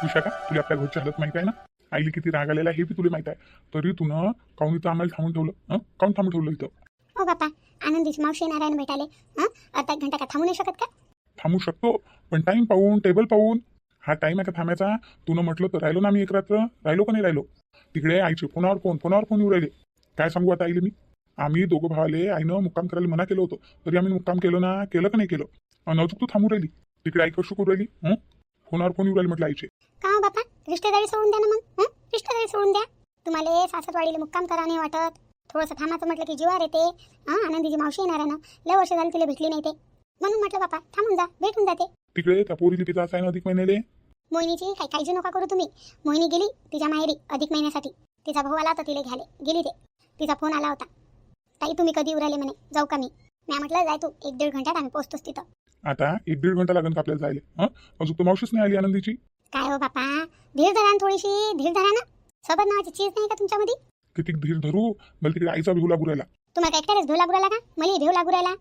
विशाखा, तुला आपल्या घरची हालत माहिती आहे ना? आईला किती राग आलेला हे बी तुला माहित आहे. तरी तू न काऊन इथं आम्हाला थांबून ठेवलं? काऊन थांबून ठेवलं इथं? हो बापा, आनंदीची मावशी येणार आहे ना भेटायला. अर्धा एक घंटा का थांबू नाही शकत का? थांबू शकतो, पण टाइम पाहून, टेबल पाहून. हा टाइम आहे का थांबायचा? तू म्हटलं तर राहिलो ना आम्ही एक रात्र. राहिलो का नाही राहिलो? तिकडे आईचे फोनावर फोन येऊ राहिले. काय सांगू आता आईले मी? आम्ही दोघं भावाले आईनं मुक्काम करायला मना केलं होतं, तरी आम्ही मुक्काम केलं ना, केलं का नाही केलं? आणि अजून तू थांबू राहिली तिकडे. आई कशी करू राहिली? फोनावर फोन येऊ राहिले म्हटलं आईचे. का हो बापा, रिश्तेदारी सोडून द्या ना मग. रिश्तेदारी सोडून द्या. तुम्हाला सासरवाडीला मुक्काम करा नाही वाटत? थोडंसं थांबायचं म्हटलं की जीवार येते. आनंदीची मावशी येणार आहे ना, लय वर्ष झाली तिला भेटली नाही ते, म्हणून म्हटलं बापा थांबून जा, भेटून जाते. तिकडे त्या पोरीला तिचा आहे ना अधिक महिन्याले. मोहिनीची काही काळजी नका करू तुम्ही. मोहिनी गेली तिच्या माहेरी अधिक महिन्यासाठी. तिचा भाऊ आला होता तिला घ्यायला, गेली ते. तिचा फोन आला होता, ताई तुम्ही कधी उराले म्हणे, जाऊ का मी? मी म्हटलं जाय तू, 1-1.5 घंट्यात आम्ही पोहोचतोच तिथं. आता 1-1.5 घंटा लागेल का आपल्याला जायला? अजून तर मावशीच नाही आली आनंदीची. काय हो बापा, धीर धरा ना, थोडीशी धीर धरा ना. सोबत नावाची चीज नाही का तुमच्यामध्ये? किती धीर धरू? मला तिकडे आईचा भिऊ लागू राहिला. तुम्हाला एकट्यालाच भेव लागू राहिला का? मला भेव लागू राहिला.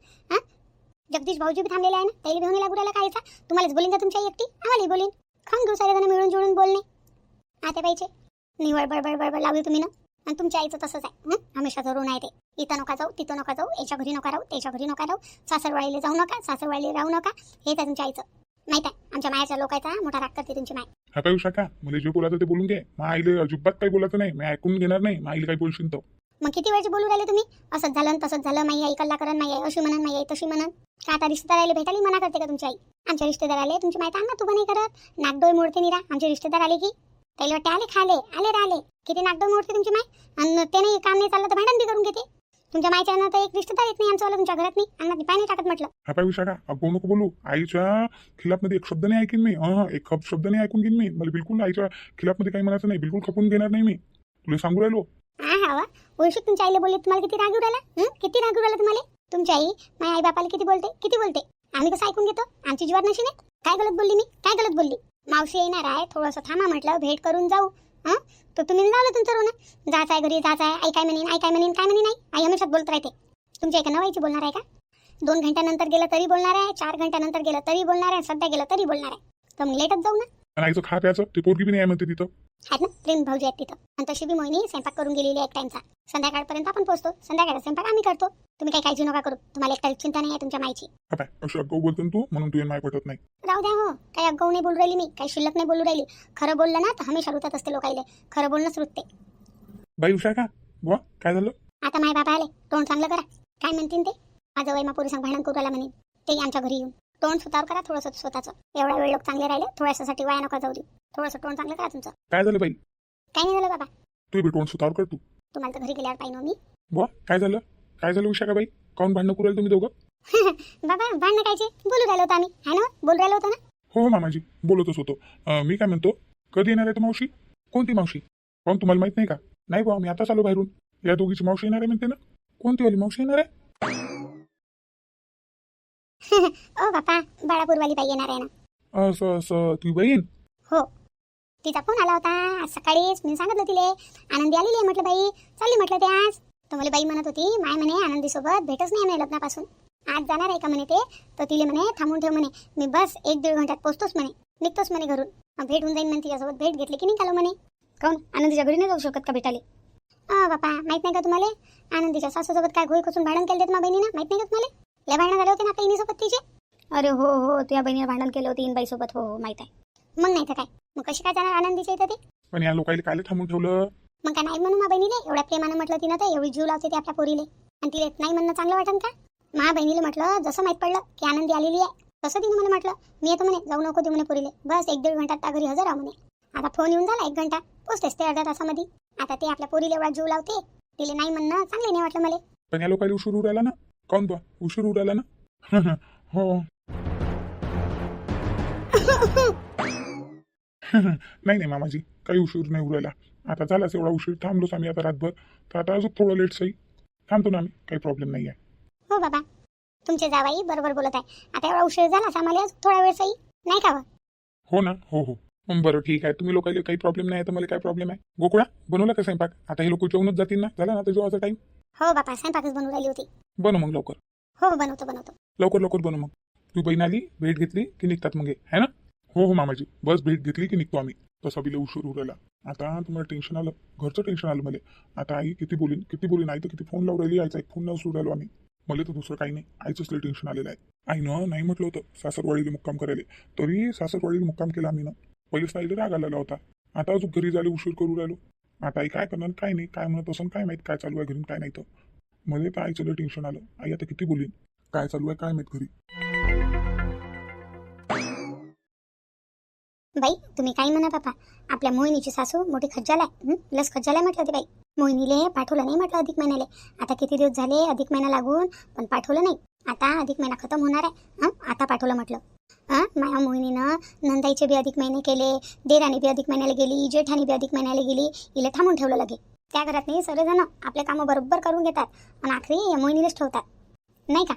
जगदीश भाऊजी बी थांबलेले आहे ना, त्याला भेव नाही लागू राहिला कायचा? तुम्हालाच बोलीन का तुमच्या एकटी? आम्हालाही बोलीन. खाऊन घेऊ सारे जण मिळून जुळून बोलणे. आता पाहिजे निवळ बडबड लावली तुम्ही ना. आणि तुमच्या आईचं तसंच आहे. हमेशा धरून आहे ते. इथं नका जाऊ, तिथं नका जाऊ, याच्या घरी नका राहू, त्याच्या घरी नका राहू, सासरवाडीला जाऊ नका, सासरवाडीला राहू नका. हेच आहे तुमच्या आईचं. माहित आहे, आमच्या मायाच्या लोकांचा मोठा राग करते तुमची माय. हा काय विशाखा, मला जे बोलायचं ते बोलून घे. मग आईले अजिबात काही बोलायचं नाही. मी ऐकून घेणार नाही. मग आईला काही बोलशील तर. मग किती वेळचे बोलू राहिले तुम्ही? असंच झालं आणि तसंच झालं, माई आई कल्ला करण, माई आई अशी म्हणन, माई आई तशी म्हणन. का आता रिश्तेदार आले भेटायला मना करते का तुमची आई? आमच्या रिश्तेदार आले, तुमची माहिती ना, तू पण नाही करत. नागडोळ मोडते निरा. आमचे रिश्तेदार आले की त्याला वाटते आले खाले, आले राहिले. किती नागडोळ मोडते तुमची माय. आणि ते नाही काम नाही चाललं तर भांडण बी करून घेते. तुमच्या मायच्या तर एक रिश्तेदार येत नाही आमचं वाला तुमच्या घरात. नाही अन्नात पाणी टाकत म्हटलं. हा काय विशाखा, अगो नको बोलू. आईच्या खिलाफ मध्ये एक शब्द नाही ऐकीन मी. एक शब्द नाही ऐकून घेईन मी. मला बिलकुल आईच्या खिलाफ मध्ये काही म्हणायचं नाही. बिलकुल खपून घेणार नाही मी. तुला सांगू राहिलो. हवा उलशी तुमच्या आईला बोलले, तुम्हाला किती राग उराला? किती राग उराला तुम्हाला? तुमची आई माझ्या आई बापाला किती बोलते. आम्ही कसं ऐकून घेतो? आमची जीवार नशी नाही. काय गलत बोलली मी? काय गलत बोलली? मावशी येणार आहे, थोडंसं थांबा म्हटलं, भेट करून जाऊ. तर तुम्ही लावलं तुमचं रोना. जायचं आहे घरी, जायचं आहे. आई काय म्हणेन, काय म्हणेन नाही. आई हमेशाच बोलत राहते. तुमच्या एका नवाईची बोलणार आहे का? 2 घंट्यानंतर गेलं तरी बोलणार आहे, 4 घंट्यानंतर गेलं तरी बोलणार आहे, सध्या गेलं तरी बोलणार आहे. तर मग लेटच जाऊ ना. आणि आईचं खा प्यायचं ते पोरगी बी नाही आहे म्हणते तिथं. आहेत ना प्रेम भाऊजी आहेत तिथं. आणि तशी बी मोहिनी स्वयंपाक करून गेलेली आहे एक टाइमचा. संध्याकाळपर्यंत आपण पोहोचतो. संध्याकाळचा स्वयंपाक आम्ही करतो. तुम्ही काही काळजी नका करू. तुम्हाला एकटा चिंता नाही आहे तुमच्या मायची. काय अशी अगाऊ बोलतो ना तू, म्हणून तू माय पटत नाही. राहू द्या हो, काही अगाऊ नाही बोलू राहिली मी, काही शिल्लक नाही बोलू राहिली. खरं बोललं ना तर हमेशा रुतत असते लोकाईले. खरं बोलणंच रुतते. बाई विशाखा, बुवा काय झालं? आता माय बाबा आले, तोंड चांगलं करा. काय म्हणतील ते? माझं वय पोरी सांग भांडण करू राहिला म्हणे. ते आमच्या घरी येऊन तोंड सुतार करा थोडंसं स्वतःचं. एवढा वेळ लोक चांगले राहिले, थोड्यासाठी वाया नका जाऊ दे. थोडंसं तोंड चांगलं करा तुमचं. काय झालं बाई? काही नाही झालं बाबा. तू भेटून सुतार कर तू. तुम्हाला तर घरी गेल्यावर पाहिजे मी. बुवा काय झालं? काय झालं विशाखा बाई? काऊन भांडणं करू राहिले तुम्ही दोघं? बाबा भांडणं कायचे? बोलू राहिलो होतो आम्ही, है ना? बोलू राहिलो होतो ना. हो मामाजी, बोलतच होतो. मी काय म्हणतो, कधी येणार आहे तर मावशी? कोणती मावशी? काऊन तुम्हाला माहित नाही का? नाही बुवा, मी आताच आलो बाहेरून. या दोघीची मावशी येणार आहे म्हणते ना. कोणती वाली मावशी येणार आहे? ओ बापा, बाळापूरवाली बाई येणार आहे ना. असं ती बहीण? हो, तिचा फोन आला होता आज सकाळीच. मी सांगितलं तिले आनंदी आलेली आहे म्हटलं. बाई चालली म्हटलं ते आज. तर मला बाई म्हणत होती माय म्हणे आनंदी सोबत भेटच नाही म्हणे लग्नापासून. आज जाणार आहे का म्हणे ते. तर तिले म्हणे थांबून ठेव म्हणे. मी बस 1-1.5 घंट्यात पोहोचतोच म्हणे, निघतोच म्हणे घरून. भेट होऊन जाईन म्हणे तिच्यासोबत. भेट घेतली की निघालो म्हणे. काऊन आनंदीच्या घरी नाही जाऊ शकत का भेटाले? बापा माहित नाही का तुम्हाला? आनंदीच्या सासूसोबत काय घोई कसून भांडण केलं देत मा बहिणीनं? माहित नाही का तुम्हाला? लय भांडण झाले होते ना आपल्या बहिणीसोबत तिचे. अरे हो, तुझ्या बहिणीने भांडण केलं होतं इनबाईसोबत. हो माहित आहे. मग नाही तर काय, मग कशी काय जाणार आनंदीच्या इथं ते? पण या लोकांना काय थांबून ठेवलं? मग काय नाही म्हणू मा बहिणीले? एवढ्या प्रेमानं म्हटलं तिनं तर, एवढी जीव लावते ती आपल्या पोरीले. आणि तिला नाही म्हणणं चांगलं वाटन का? मा बहिणीला म्हटलं जसं माहित पडलं की आनंदी आलेली आहे, तसं तिने मला म्हटलं मी येतो म्हणे, जाऊ नको दे म्हणे पोरीले. बस 1-1.5 घंट्यात त्या घरी हजर राहा म्हणे. आता फोन येऊन झाला 1 घंटा, पोचतेस ते अर्ध्या तासामध्ये. आता ते आपल्या पोरीला एवढा जीव लावते, तिला नाही म्हणणं चांगले नाही वाटलं मला. पण या लोकांना उशीर उरायला ना. काऊन बुवा उशीर उरायला ना? हो. नाही मामाजी, काही उशीर नाही उरायला. आता झालाच एवढा उशीर. थांबलोच आम्ही आता रातभर. तर आता अजून थोडं लेट सही थांबतो ना आम्ही. काही प्रॉब्लेम नाही आहे. हो बाबा, तुमचे जावाई बरोबर बोलत आहे. आता एवढा उशीर झाला आम्हाला अजून थोडा वेळ सही नाही का? हो ना. हो बरं ठीक आहे. तुम्ही लोकांना काही प्रॉब्लेम नाही तर मला काय प्रॉब्लेम आहे? गोकुळा बनवला का स्वयंपाक? आता हे लोक जेवणच जातील ना. झाला ना आता जेवायचा टाइम. हो बापा, स्वयंपाकच बनवून राहिली होती. बनव मग लवकर. हो बनवतो. लवकर बनव मग. तू बहीण आली, भेट घेतली की निघतात मग, है ना? हो मामाजी, बस भेट घेतली की निघतो आम्ही. तसा बिले उशीर उरायला. आता तुम्हाला टेन्शन आलं, घरचं टेन्शन आलं मला. आता आई किती बोलीन आई तर किती फोन लावून राहिली, आईचा एक फोन न उचलून राहिलो आम्ही. मला तर दुसरं काही नाही, आईचंच लय टेन्शन आलेलं आहे. आईनं नाही म्हटलं होतं सासरवाडीला मुक्काम करायला, तरी सासरवाडीला मुक्काम केला आम्ही ना. पहिलेच आईला राग आलेला होता, आता अजून घरी झाले उशीर करू राहिलो. आता आई काय करणार काय नाही, काय म्हणत असं काय माहित काय चालू आहे घरी काय नाही तर. मला तर आईचं लय टेन्शन आलं. आई आता किती बोलीन, काय चालू आहे काय माहित घरी. बाई तुम्ही काही म्हणा बापा, आपल्या मोहिनीची सासू मोठी खज्जाल आहे. लस खज्जाल आहे म्हटलं ते बाई. मोहिनीले पाठवलं नाही म्हटलं अधिक महिन्याले. आता किती दिवस झाले अधिक महिना लागून, पण पाठवलं नाही. आता अधिक महिना खतम होणार आहे, आता पाठवलं म्हटलं. माझ्या मोहिनीनं नंदाईचे बी अधिक महिने केले, देराणी बी अधिक महिन्याला गेली, जेठाणी बी अधिक महिन्याला गेली, हिला थांबून ठेवलं लगे. त्या घरात नाही सर्वजण आपले कामं बरोबर करून घेतात आणि आखरी या मोहिनीलाच ठेवतात नाही का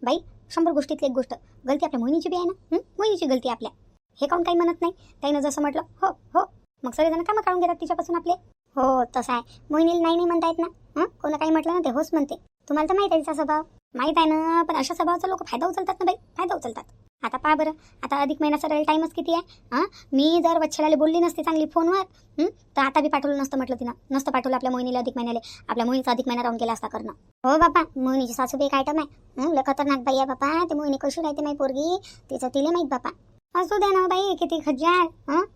बाई. 100 गोष्टीतली एक गोष्ट गलती आपल्या मोहिनीची बी आहे ना. मोहिनीची गलती आपल्या, हे काऊन काही म्हणत नाही. त्यानं जसं म्हटलं हो हो, मग सर्वजण कामं काढून घेतात तिच्यापासून आपले. हो तसं आहे, मोहिनीला नाही म्हणता येत ना. कोणा काही म्हटलं ना ते होच म्हणते. तुम्हाला तर माहित आहे तिचा स्वभाव, माहित आहे ना. पण अशा स्वभावाचा लोक फायदा उचलतात ना बाई, फायदा उचलतात. आता पहा बरं, आता अधिक महिना सरळ टाईमच किती आहे. मी जर वच्छलाला बोलली नसती चांगली फोनवर, तर आता बी पाठवलं नसतं म्हटलं तिनं. नसतं पाठवलं आपल्या मोहिनीला अधिक महिन्याला. आपल्या मोहिनीचा अधिक महिना राहून गेला असता करणं. हो बापा, मोहिनीची सासूबाई काय आयटम आहे. लय खतरनाक बाई आहे बापा. ते मोहिनी कशी राहते माही पोरगी, तिचं तिला माहीत बापा. असू द्या ना बाई, किती खज्जाल.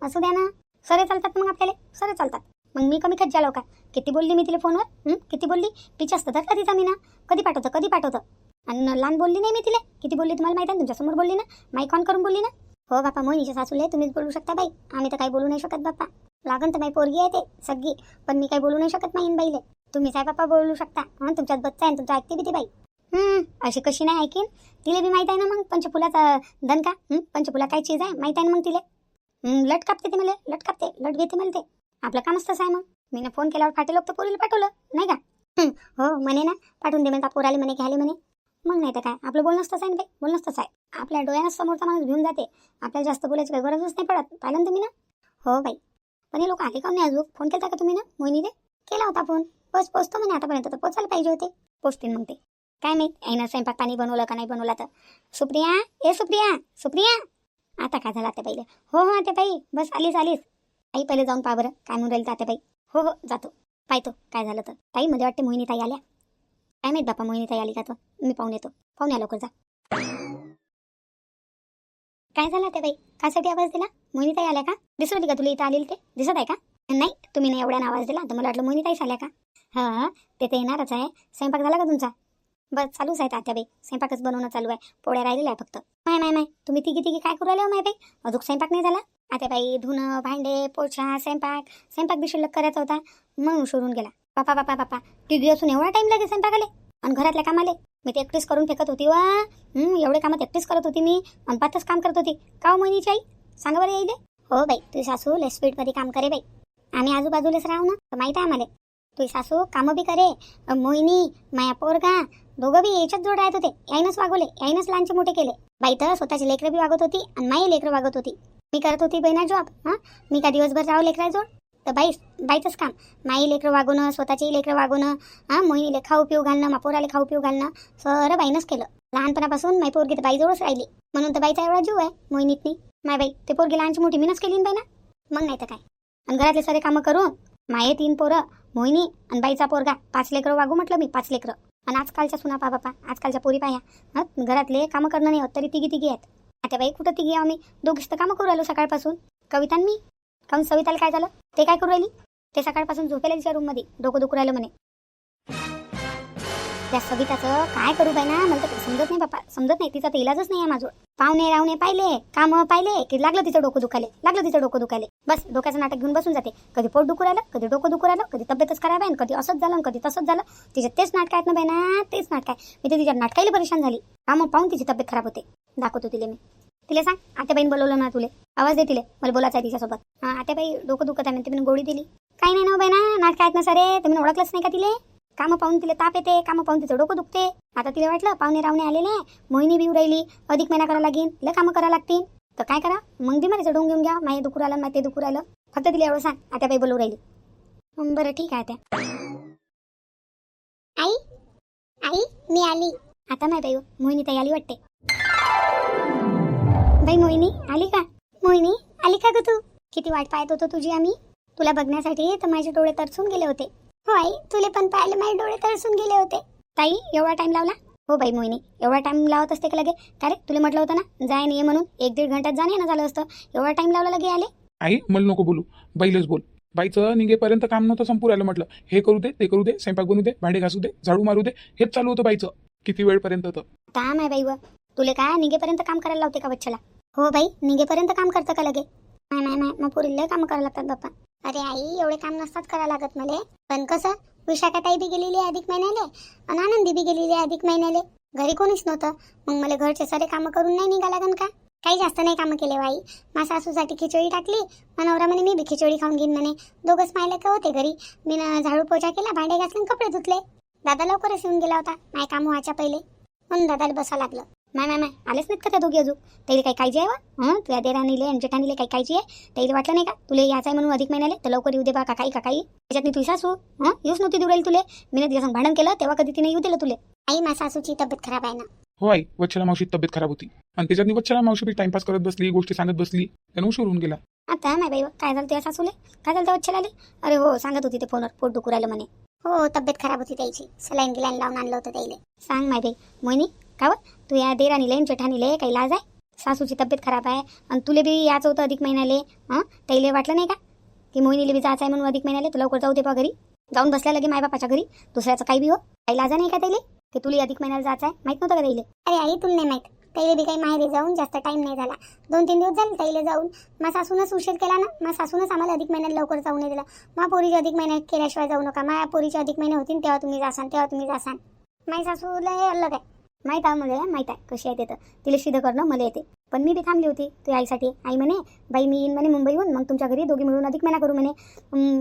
असू द्या ना, सरे चालतात मग आपल्याला, सरे चालतात. मग मी कमी खज्जाल हो का. किती बोलली मी तिला फोनवर, किती बोलली. पिच असतं तर तिचा मी ना, कधी पाठवतं. आणि लहान बोलली नाही मी तिला. किती बोलली तुम्हाला माहिती आहे, तुमच्यासमोर बोलली ना, माईक ऑन करून बोलली ना. हो बापा, मोहिनीच्या सासूले तुम्हीच बोलू शकता बाई, आम्ही तर काही बोलू नाही शकत बापा. लागन तर माई पोरगी आहे ते सगळी, पण मी काही बोलू नाही शकत माईन बाईले. तुम्हीच आहे बापा बोलू शकता. तुमच्यात बच्चा आहे, तुमचं ऐकते बी ती बाई. अशी कशी नाही ऐकीन, तिला बी माहित आहे ना. मग पंचफुलाचा दणका, पंचफुला काय चीज आहे माहित आहे ना मग तिला. लट कापते ती मला, लट कापते, लट घेते मला ते. आपलं कामच तसं आहे. मग मी ना फोन केल्यावर फाटेल तर पोरीला पाठवलं नाही का. हो म्हणे ना, पाठवून दे म्हणता पोराले म्हणे, घ्यायला म्हणे. मग नाही तर काय, आपलं बोलणंच तसं आहे ना बाई, बोलणंच तसं आहे. आपल्या डोळ्यानं समोरचा माणूस घेऊन जाते, आपल्याला जास्त बोलायची काही गरजच नाही पडत. पाहिलं ना तुम्ही ना. हो बाई, पण हे लोक आले का नाही अजून. फोन केला का तुम्ही ना मोहिनीने. केला होता फोन, बस पोचतो म्हणे आतापर्यंत, तर पोचायला पाहिजे होते. पोचतील मग ते, काय माहित आईनं स्वयंपाक पाणी बनवलं का नाही बनवला तर. सुप्रिया, ए सुप्रिया. आता काय झालं आता पहिले. हो आता बाई, बस आलीस. आई पहिले जाऊन पहा बरं काय म्हणून राहील आता बाई. हो जातो, पाहतो काय झालं तर. ताई मध्ये वाटते मोहिनी ताई आल्या. काय माहित बापा मोहिनी ताई आली का तर. मी पाहून येतो, पाहून या लवकर जा. काय झालं आता बाई, कासाठी आवाज दिला. मोहिनी ताई आल्या का. दिसत होती का तुला इथं आलेली ते, दिसत आहे का. नाही तुम्ही नाही एवढ्यानं आवाज दिला तर मला वाटलं मोहिनी ताईच आल्या का. ते तर येणारच आहे. स्वयंपाक झाला का तुमचा. बस चालूच आहे तात्याबाई, स्वयंपाकच बनवणं चालू आहे. पोळ्या राहिलेल्या आहे फक्त. माय तुम्ही तिघी काय करू राहिले हो माय बाई. अजून स्वयंपाक नाही झाला. आता बाई धुणं भांडे पोछा स्वयंपाक बी शिल्लक करायचा होता म्हणून उशिरून गेला. बापा तिघी असून एवढा टाइम लागेल स्वयंपाकाले आणि घरातल्या कामाले. मी ते एकटीच करून फेकत होती वा. एवढे कामात एकटीच करत होती मी, आणि पातच काम करत होती. का हो मोहिनीची आई, सांगा बरं येईल. हो बाई तुझी सासू लय स्पीडमध्ये काम करे बाई. आम्ही आजूबाजूलाच राहू ना, तर माहिती आहे आम्हाला. तुझी सासू कामं बी करे. मोहिनी माया पोरगा दोघं बी याच्यात जोड राहत होते. याईनच वागवले, याईनच लहानचे मोठे केले. बाई तर स्वतःची लेकरं बी वागत होती आणि माई लेकरं वागत होती. मी करत होती बहिणा जॉब. मी का दिवसभर राहू लेकराजोड. तर बाईचंच काम. माई लेकरं वागवणं, स्वतःची लेकरं वागवणं, मोहिनीले खाऊ पिऊ घालणं, मापोराले खाऊ पिऊ घालणं, सर बाईनंच केलं. लहानपणापासून माई पोरगी तर बाईजवळच राहिली, म्हणून तर बाईचा एवढा जीव आहे मोहिनीतनी. माय बाई ते पोरगी लहानची मोठी मीनच केली ना बाई ना. मग नाही तर काय. आणि घरातले सारे कामं करून माये 3 पोरं, मोहिनी आणि बाईचा पोरगा 5 लेकरं वागू म्हटलं मी, 5 लेकरं. आणि आजकालच्या सुना पा बापा, आजकालच्या पोरी पाया घरातले कामं करणं नाही होत तरी तिघी आहेत. आता बाई कुठं तिघी आम्ही दोघीच तर कामं करू राहिलो सकाळपासून. कविता मी काऊन सविताला काय झालं, ते काय करू राहिली. ते सकाळपासून झोपेला तिच्या रूममध्ये डोकं दुखू राहिलं म्हणे. त्या सविताचं काय करू बाई ना, मला तर समजत नाही बापा, समजत नाही. तिचा तर इलाजच नाही आहे माझं. पाहुणे रावणे पाहिले, कामं पाहिले की लागलं तिचं डोकं दुखायले. बस डोक्याचं नाटक घेऊन बसून जाते. कधी पोट दुखू राहिलं, कधी डोकं दुखू राहिलं, कधी तब्येतच खराब आहे, कधी असंच झालं कधी तसंच झालं. तिचे तेच नाटक आहेत ना बाई ना, तेच नाटक आहे. मी तर तिच्या नाटकाला परेशान झाली. कामं पाहून तिची तब्येत खराब होते. दाखवतो तिला मी. तिला सांग आत्याबाईन बोलवलं ना तुले, आवाज दे तिले, मला बोलायचं आहे तिच्यासोबत. आत्याबाई डोकं दुखत आहे म्हणते, मी गोळी दिली. काही नाही ना बाई ना, नाटक आहेत ना सारे. तुम्ही ओळखलंच नाही का तिले. कामं पाहून तिला ताप येते, कामं पाहून तिचं डोकं दुखते. आता तिला वाटलं पाहुणे रावणे आलेले, मोहिनी बी राहिली, अधिक महिना करावं लागेल, तिला कामं करावं लागतील. तर काय करा मग बिमारीचं डोंग घेऊन घ्या. माये दुखू राहिलं, माय ते दुखू राहिलं. फक्त तिला एवढं सांग आत्याबाई बोलवू राहिली. बरं ठीक आहे त्या. आई मी आली. आता माय बाई मोहिनी ताई आली वाटते. बाई मोहिनी आली का. मोहिनी आली का ग तू? किती वाट पाहत होतो तुझी आम्ही. तुला बघण्यासाठी तर माझे डोळे तरसून गेले होते. हो आई, तुले पण पाहिले माझे डोळे तरसून गेले होते. ताई एवढा टाइम लावला? हो बाई मोहिनी, एवढा टाइम लावत असते का लगे? का रे, तुला म्हटलं होतं ना जाय नाही म्हणून, 1-1.5 घंट्यात जाणे ना झालं असतं. एवढा टाइम लावला लगे आले? आई मला नको बोलू, बाईलाच बोल. बाईचं निघेपर्यंत काम नव्हतं संपूर आलं. म्हटलं हे करू दे, ते करू दे, स्वयंपाक बनवू दे, भांडे घासू दे, झाडू मारू दे, हेच चालू होतं बाईचं. किती वेळपर्यंत होतं. काम आहे बाई व तुले काय निघेपर्यंत काम करायला लावते का बच्चाला? हो बाई, निघेपर्यंत काम करतं का लगे? नाही मग पुरीला काम करायला लागतात बाप्पा. अरे आई, एवढे काम नसतात करायला लागत मले. पण कसं, विशाखाताई बी गेलेली आहे अधिक महिन्याले आणि आनंदी बी गेलेली आहे अधिक महिन्याले. घरी कोणीच नव्हतं, मग मला घरचे सारे कामं करून नाही निघा लागन का? काही जास्त नाही कामं केले बाई. माझ्या सासूसाठी खिचडी टाकली, नवरा म्हणे मी बी खिचडी खाऊन घेईन म्हणे. दोघंच मायला का होते घरी. मी झाडू पोछा केला, भांडे घासले, कपडे धुतले. दादा लवकरच येऊन गेला होता माय काम व्हायच्या पहिले, म्हणून दादाला बसा लागलं. माय आलेच नाहीत का त्या दोघी अजून? त्याला काही काळजी आहे वा? तुझ्या देरानीले आणि जेठानीले काही काळजी आहे? त्याला वाटलं नाही का तुला यायचं आहे म्हणून अधिक महिन्याले तर लवकर येऊ दे बा काकाई. त्याच्यात मी तुझी सासू येऊच नव्हती देऊ राहील तुले. मी तिच्या संग भांडण केलं तेव्हा कधी तिने येऊ दिलं तुले? आई, माझ्या सासूची तब्येत खराब आहे ना. हो आई, वच्छला मावशी तब्येत खराब होती आणि त्याच्यात वच्छला मावशी बी टाइमपास करत बसली, गोष्टी सांगत बसली, त्यानं उशीर होऊन गेला. आता नाही बाई, काय झालं त्या सासूले? काय झालं त्या वच्छलाले? अरे हो, सांगत होती ते फोनवर पोट दुखू राहिलं म्हणे. हो, तब्येत खराब होती त्याची, सलाईन गिलाईन लावून आणलं होतं त्याला. सांग माय बाई मोहिनी, का व तू या देरानीले जेठानीले काही लाज आहे? सासूची तब्येत खराब आहे आणि तुले बी याचं होतं अधिक महिन्याले. त्याला वाटलं नाही का की मोहिनीले बी जायचं आहे म्हणून अधिक महिन्याले, तू लवकर जाऊ दे बा घरी. जाऊन बसल्या लगे मायबापाच्या घरी, दुसऱ्याचं काही बी हो. काही लाजा नाही का त्याला की तुला अधिक महिन्याला जायचं आहे? माहित नव्हतं का त्याला? अरे आई, तुला नाही माहित, त्याला बी काही माहेरी जाऊन जास्त टाइम नाही झाला. 2-3 दिवस झाले त्याला जाऊन. माझ्या सासूनच उशीर केला ना. माझ्या सासूनच आम्हाला अधिक महिन्यात लवकर जाऊ नाही दिलं. मा पोरीच्या अधिक महिन्यात केल्याशिवाय जाऊ नका. माझ्या पोरीचे अधिक महिने होतील तेव्हा तुम्ही जासान. माझी सासूला हे अलग आहे. माहीत आहे मला, माहीत आहे कशी आहे ते. तर तिला सिद्ध करणं मला येते. पण मी बी थांबली होती तुझ्या आईसाठी. आई म्हणे बाई मी येईन म्हणे मुंबईहून, मग तुमच्या घरी दोघी मिळून अधिक महिना करू म्हणे.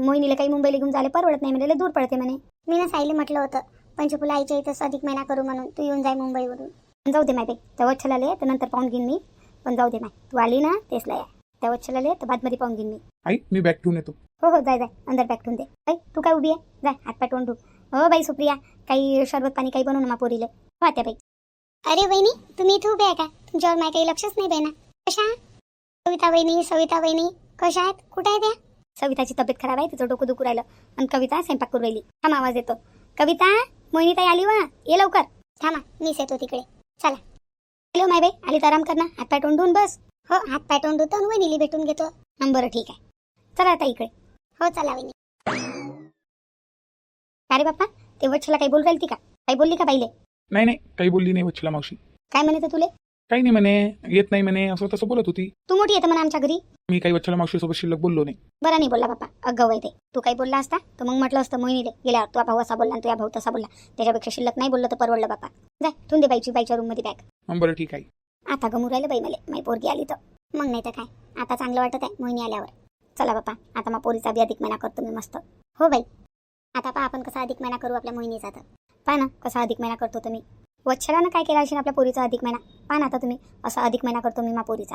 मोहिनीला काही मुंबईला घेऊन जायला परवडत नाही म्हणे, दूर पडते म्हणे. मी ना साईला म्हटलं होतं पंचफुला आईच्या इथंच अधिक महिना करू म्हणून, तू येऊन जाय मुंबईवरून. जाऊ दे माय बाई, त्या वच्छलाले तर नंतर पाहून घेईन मी. पण जाऊ दे माय, तू आली ना तेच लय आहे. त्या वच्छलाले तर बादमध्ये पाहून घेईन मी. आई मी बॅग ठेवून येतो. हो जाय अंदर बॅग ठेवून दे. बाई तू काय उभी आहे? जाय हातपाय तोंड धु. हो बाई सुप्रिया, काही शरबत पाणी काही बनवू ना मा पोरीले. हो त्या बाई. अरे वहिनी, तुम्ही इथे उभे आहे का? तुमच्यावर माझ्या काही लक्षच नाही बेना. कशा? सविता वहिनी कशा आहेत? कुठे आहे त्या? सविताची तब्येत खराब आहे, तिचं डोकं दुखू राहिलं आणि कविता स्वयंपाक करू राहिली. थांब, आवाज येतो. कविता, मोहिनी ताई आली वा, ये लवकर. थांबा, मीच येतो तिकडे. चला. हॅलो माय बाई, आली तर आराम कर ना, हातपाय तोंड धुवून बस. हो, हातपाय तोंड धुतो आणि वहिनीला भेटून घेतो. बरं ठीक आहे, चला आता इकडे. हो चला वहिनी. अरे बाप्पा, ते वच्छला काही बोल राहिली ती का? काही बोलली का बाईले? नाही काही बोलली नाही वच्छला मावशी. काय म्हणत तुले? काही नाही म्हणे, येत नाही म्हणे, असं तसं बोलत होती. तू मोठी येतं म्हणा आमच्या घरी. मी काही वच्छला मावशीसोबत शिल्लक बोललो नाही. बरं नाही बोलला बाप्पा, अगं वैदे. तू काही बोलला असता तर मग म्हटलं असतं मोहिनीले गेल्यावर तुझा भाऊ असा बोलला आणि तुझा भाऊ तसा बोलला. त्याच्यापेक्षा शिल्लक नाही बोललं तर परवडलं बाप्पा. जाय ठेवून दे बाईच्या रूम मध्ये बॅग. बरं ठीक आहे. आता गमू राहिलं बाई मला, माई पोरगी आली तर. मग नाही तर काय, आता चांगलं वाटत आहे मोहिनी आल्यावर. चला बाप्पा, आता मग पोरीचा बी अधिक महिना करतो मी मस्त. हो बाई, आता पहा आपण कसा अधिक महिना करू आपल्या मोहिनीचा. तर पहा ना कसा अधिक महिना करतो तुम्ही. वच्छलानं काय केला असेल आपल्या पोरीचा अधिक महिना. पहा ना आता तुम्ही, असा अधिक महिना करतो मी मा पोरीचा.